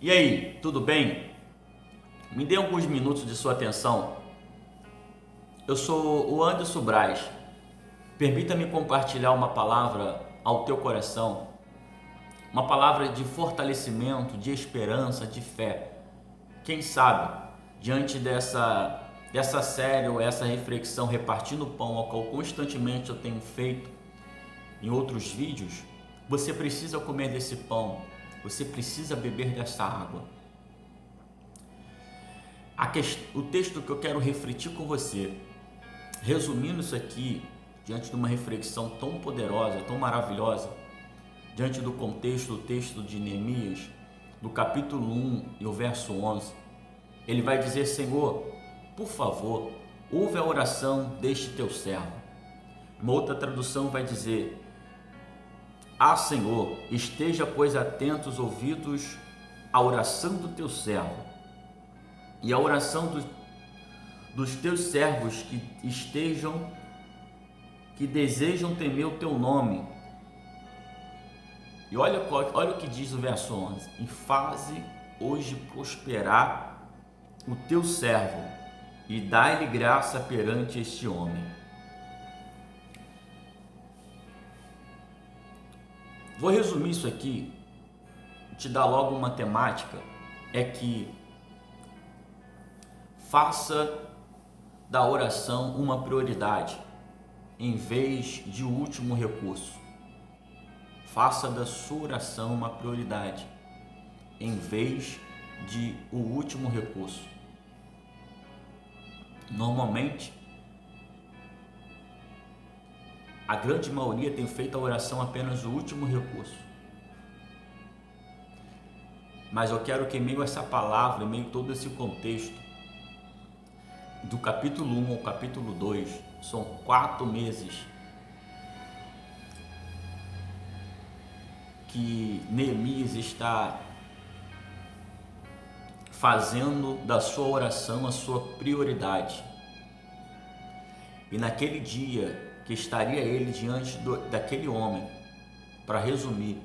E aí, tudo bem? Me dê alguns minutos de sua atenção. Eu sou o Anderson Braz. Permita-me compartilhar uma palavra ao teu coração, uma palavra de fortalecimento, de esperança, de fé. Quem sabe, diante dessa série ou essa reflexão repartindo o pão, ao qual constantemente eu tenho feito em outros vídeos, você precisa comer desse pão, você precisa beber dessa água. O texto que eu quero refletir com você, resumindo isso aqui, diante de uma reflexão tão poderosa, tão maravilhosa, diante do contexto do texto de Neemias, do capítulo 1 e o verso 11, ele vai dizer: Senhor, por favor, ouve a oração deste teu servo. Uma outra tradução vai dizer: Senhor, esteja, pois, atentos os ouvidos à oração do teu servo e à oração dos teus servos que desejam temer o teu nome. E olha o que diz o verso 11: E faze hoje prosperar o teu servo e dai-lhe graça perante este homem. Vou resumir isso aqui, te dar logo uma temática, é que faça da oração uma prioridade, em vez de o último recurso. Faça da sua oração uma prioridade, em vez de o último recurso. Normalmente, a grande maioria tem feito a oração apenas o último recurso. Mas eu quero que em meio a essa palavra, em meio a todo esse contexto, do capítulo 1 ao capítulo 2, são 4 meses que Neemias está fazendo da sua oração a sua prioridade. E naquele dia que estaria ele diante daquele homem, para resumir,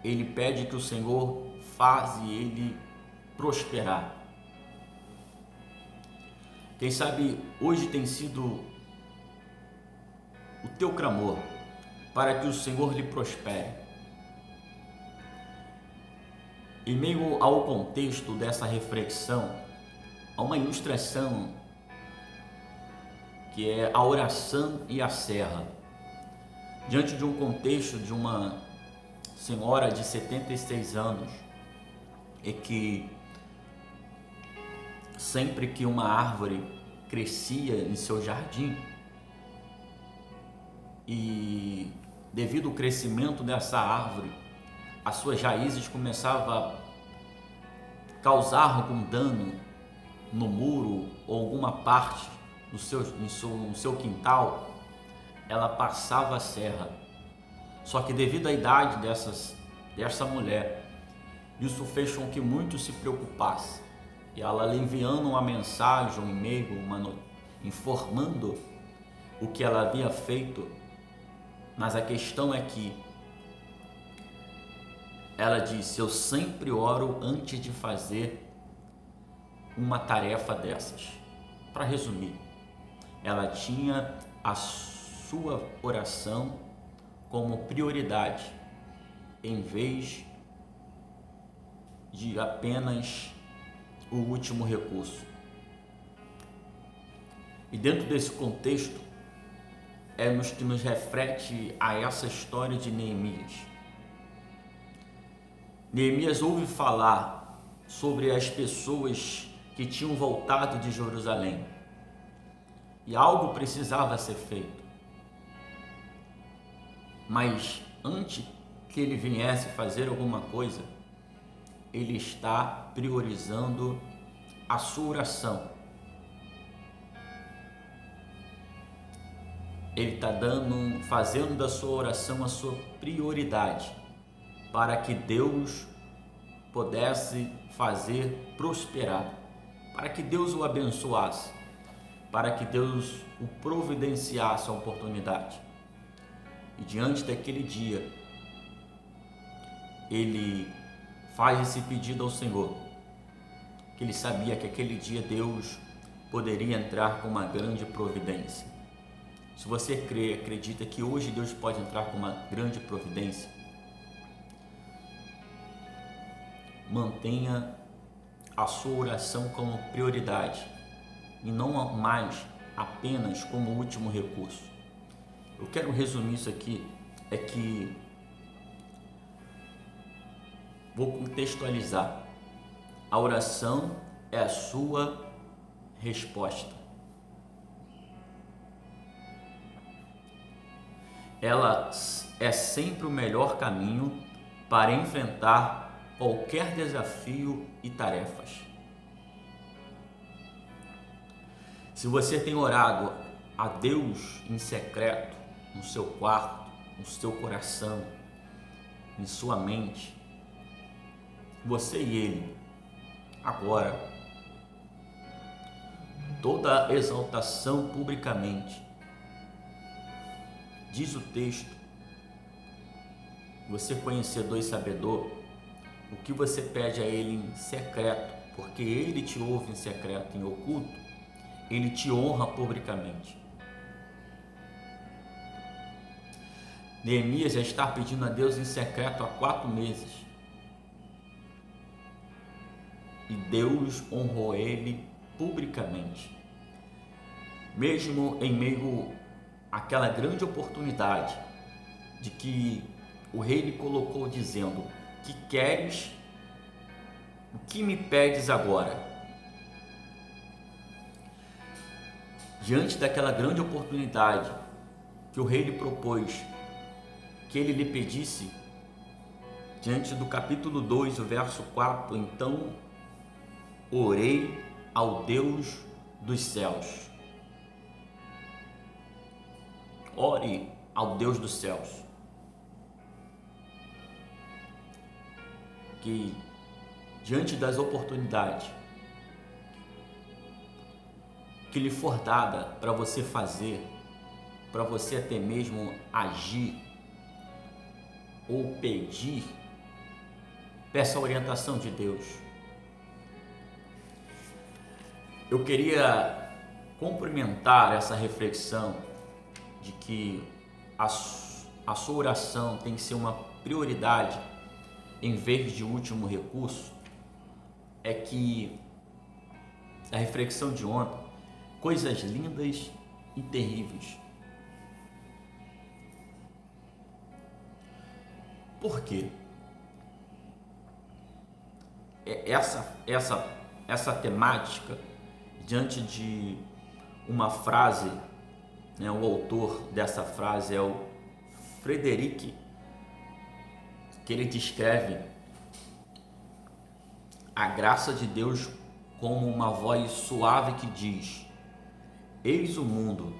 ele pede que o Senhor faça ele prosperar. Quem sabe hoje tem sido o teu clamor para que o Senhor lhe prospere. Em meio ao contexto dessa reflexão, há uma ilustração que é a oração e a serra. Diante de um contexto de uma senhora de 76 anos, e que sempre que uma árvore crescia em seu jardim, e devido ao crescimento dessa árvore, as suas raízes começavam a causar algum dano no muro ou alguma parte no seu quintal, ela passava a serra. Só que devido à idade dessa mulher, isso fez com que muito se preocupasse. E ela enviando uma mensagem, um e-mail, informando o que ela havia feito. Mas a questão é que ela disse: eu sempre oro antes de fazer uma tarefa dessas. Para resumir, ela tinha a sua oração como prioridade, em vez de apenas o último recurso. E dentro desse contexto, que nos reflete a essa história de Neemias. Neemias ouve falar sobre as pessoas que tinham voltado de Jerusalém, e algo precisava ser feito. Mas antes que ele viesse fazer alguma coisa, ele está priorizando a sua oração. Ele está fazendo da sua oração a sua prioridade, para que Deus pudesse fazer prosperar, para que Deus o abençoasse, para que Deus o providenciasse a oportunidade. E diante daquele dia, ele faz esse pedido ao Senhor, que ele sabia que aquele dia Deus poderia entrar com uma grande providência. Se você crê, acredita que hoje Deus pode entrar com uma grande providência, mantenha a sua oração como prioridade e não mais apenas como último recurso. Eu quero resumir isso aqui, é que vou contextualizar. A oração é a sua resposta. Ela é sempre o melhor caminho para enfrentar qualquer desafio e tarefas. Se você tem orado a Deus em secreto, no seu quarto, no seu coração, em sua mente, você e Ele, agora, toda exaltação publicamente, diz o texto, você conhecedor e sabedor, o que você pede a Ele em secreto, porque Ele te ouve em secreto, em oculto, Ele te honra publicamente. Neemias já está pedindo a Deus em secreto há 4 meses. E Deus honrou ele publicamente. Mesmo em meio àquela grande oportunidade de que o rei lhe colocou dizendo: que queres? O que me pedes agora? Diante daquela grande oportunidade que o rei lhe propôs que ele lhe pedisse, diante do capítulo 2, o verso 4, então orei ao Deus dos céus. Ore ao Deus dos céus, que diante das oportunidades que lhe for dada para você fazer, para você até mesmo agir ou pedir, peça a orientação de Deus. Eu queria complementar essa reflexão de que a sua oração tem que ser uma prioridade em vez de último recurso. É que a reflexão de ontem, coisas lindas e terríveis. Por quê? Essa temática, diante de uma frase, né, o autor dessa frase é o Frederic, que ele descreve a graça de Deus como uma voz suave que diz: eis o mundo,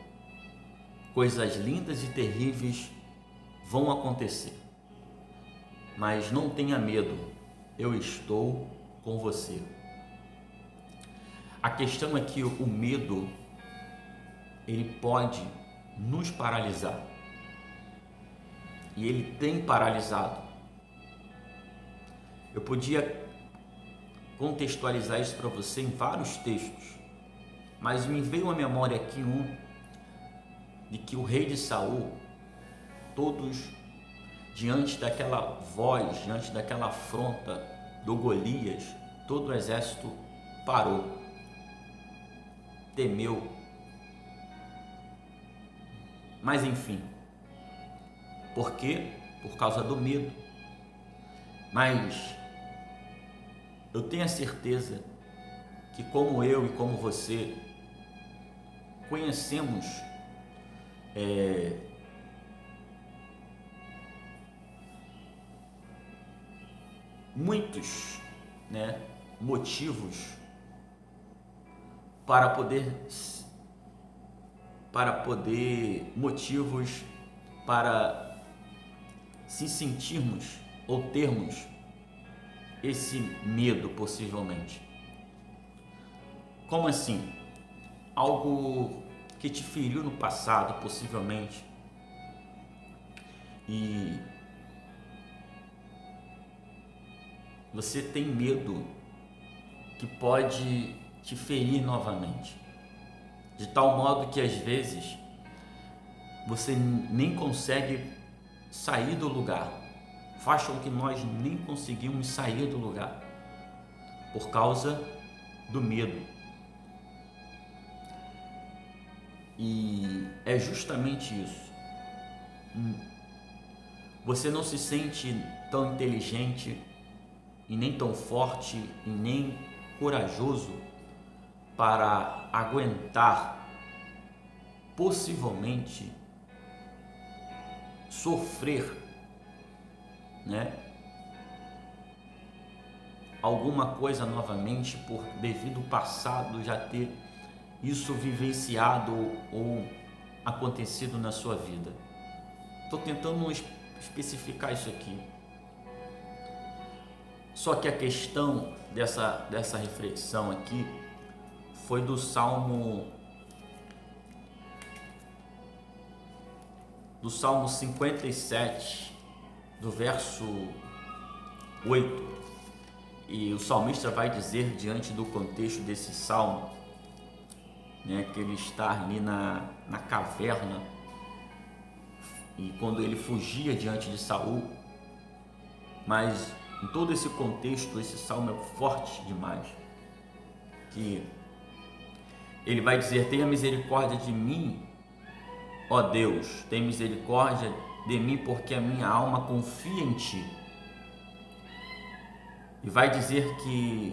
coisas lindas e terríveis vão acontecer, mas não tenha medo, eu estou com você. A questão é que o medo, ele pode nos paralisar, e ele tem paralisado. Eu podia contextualizar isso para você em vários textos, mas me veio à memória aqui de que o rei de Saul, todos diante daquela voz, diante daquela afronta do Golias, todo o exército parou, temeu. Mas enfim, por quê? Por causa do medo. Mas eu tenho a certeza que, como eu e como você, conhecemos muitos, né, motivos motivos para se sentirmos ou termos esse medo, possivelmente. Como assim? Algo que te feriu no passado, possivelmente, e você tem medo que pode te ferir novamente, de tal modo que às vezes você nem consegue sair do lugar. Faz com que nós nem conseguimos sair do lugar por causa do medo. E é justamente isso. Você não se sente tão inteligente e nem tão forte e nem corajoso para aguentar possivelmente sofrer, né, alguma coisa novamente por devido ao passado já ter isso vivenciado ou acontecido na sua vida. Estou tentando especificar isso aqui. Só que a questão dessa reflexão aqui foi do Salmo 57, do verso 8. E o salmista vai dizer, diante do contexto desse salmo, né, que ele está ali na caverna, e quando ele fugia diante de Saul. Mas em todo esse contexto, esse salmo é forte demais, que ele vai dizer: tenha misericórdia de mim, ó Deus, tenha misericórdia de mim, porque a minha alma confia em ti. E vai dizer que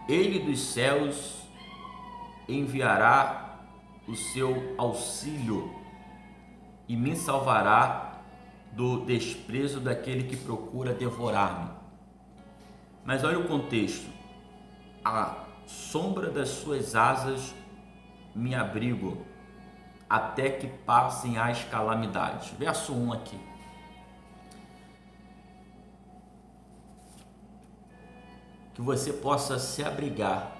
ele dos céus enviará o seu auxílio e me salvará do desprezo daquele que procura devorar-me. Mas olha o contexto: à sombra das suas asas me abrigo, até que passem as calamidades. Verso 1 aqui. Que você possa se abrigar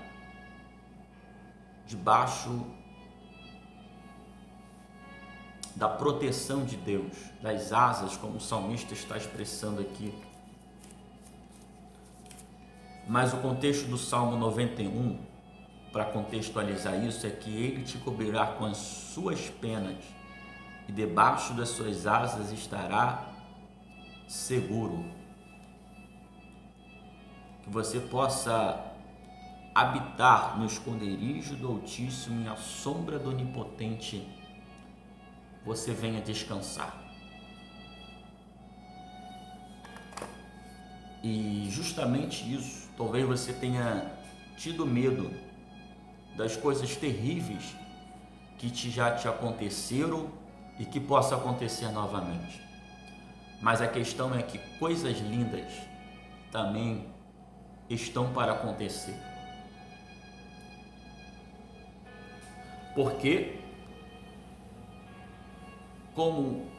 debaixo da proteção de Deus, das asas, como o salmista está expressando aqui. Mas o contexto do Salmo 91, para contextualizar isso, é que ele te cobrirá com as suas penas e debaixo das suas asas estará seguro. Que você possa habitar no esconderijo do Altíssimo e à sombra do Onipotente você venha descansar. E justamente isso, talvez você tenha tido medo das coisas terríveis que já te aconteceram e que possa acontecer novamente. Mas a questão é que coisas lindas também estão para acontecer. Porque como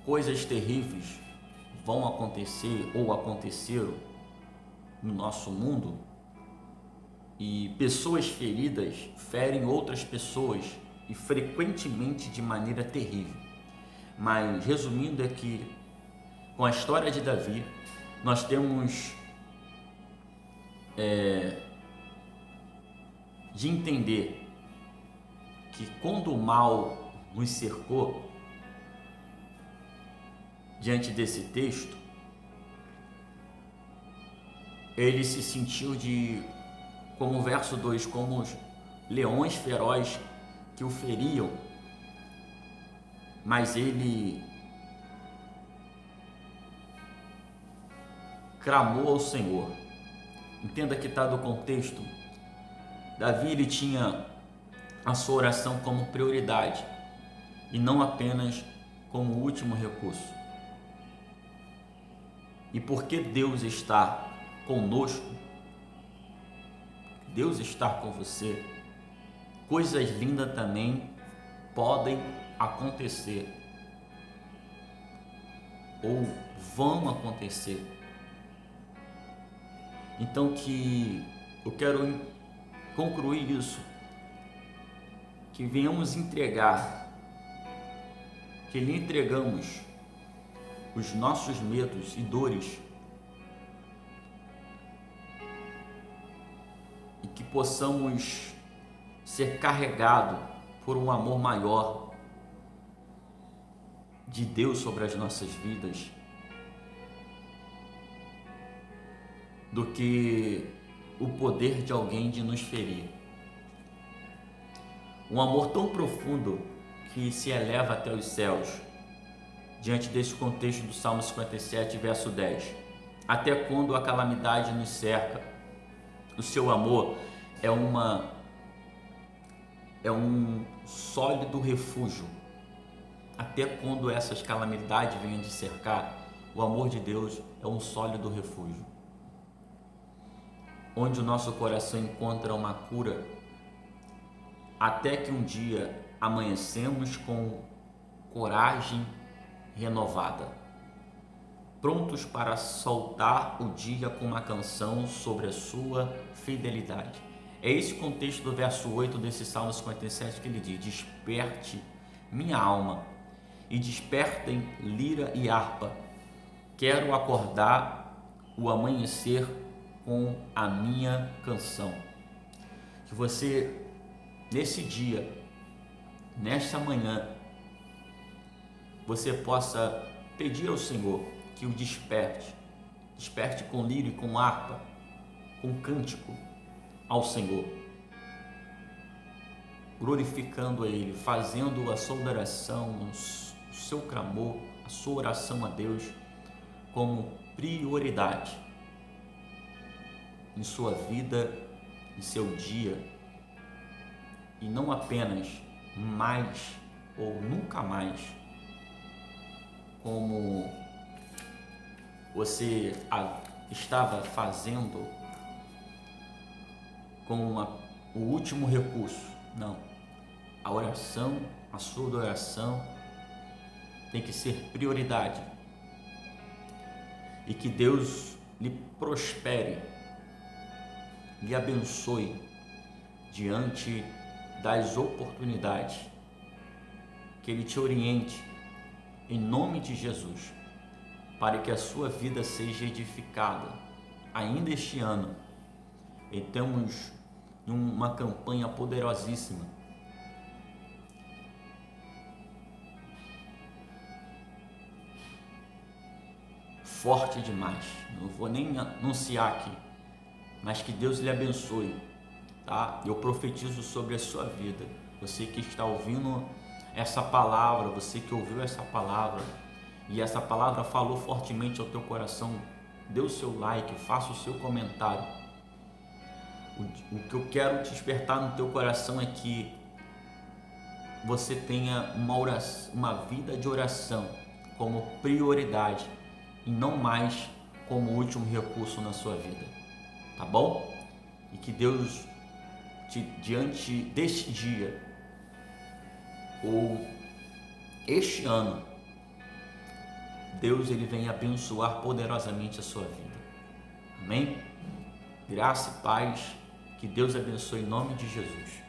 coisas terríveis vão acontecer ou aconteceram no nosso mundo, e pessoas feridas ferem outras pessoas e frequentemente de maneira terrível. Mas resumindo, é que com a história de Davi nós temos de entender que quando o mal nos cercou, diante desse texto, ele se sentiu como o verso 2, como os leões ferozes que o feriam, mas ele clamou ao Senhor. Entenda que está do contexto. Davi, ele tinha a sua oração como prioridade e não apenas como último recurso. E porque Deus está conosco, Deus está com você, coisas lindas também podem acontecer ou vão acontecer. Então que eu quero concluir isso, que venhamos entregar, que lhe entregamos os nossos medos e dores, e que possamos ser carregados por um amor maior de Deus sobre as nossas vidas, do que o poder de alguém de nos ferir. Um amor tão profundo que se eleva até os céus, diante desse contexto do Salmo 57, verso 10. Até quando a calamidade nos cerca, o seu amor é um sólido refúgio. Até quando essas calamidades venham de cercar, o amor de Deus é um sólido refúgio, onde o nosso coração encontra uma cura, até que um dia amanhecemos com coragem renovada, prontos para soltar o dia com uma canção sobre a sua fidelidade. É esse o contexto do verso 8 desse Salmo 57 que ele diz: desperte minha alma e despertem lira e harpa, quero acordar o amanhecer com a minha canção. Que você, nesse dia, nesta manhã, você possa pedir ao Senhor que o desperte com lírio e com harpa, com cântico ao Senhor, glorificando a Ele, fazendo a sua adoração, o seu clamor, a sua oração a Deus como prioridade em sua vida, em seu dia, e não apenas mais ou nunca mais, como você estava fazendo com o último recurso. Não, a oração, a sua adoração tem que ser prioridade, e que Deus lhe prospere, lhe abençoe diante das oportunidades, que Ele te oriente em nome de Jesus, para que a sua vida seja edificada ainda este ano. E temos uma campanha poderosíssima, forte demais, não vou nem anunciar aqui, mas que Deus lhe abençoe, tá? Eu profetizo sobre a sua vida, você que está ouvindo essa palavra, você que ouviu essa palavra e essa palavra falou fortemente ao teu coração, dê o seu like, faça o seu comentário. O que eu quero despertar no teu coração é que você tenha uma vida de oração como prioridade e não mais como último recurso na sua vida, tá bom? E que Deus, diante deste dia ou este ano, Deus ele vem abençoar poderosamente a sua vida. Amém? Graça e paz, que Deus abençoe em nome de Jesus.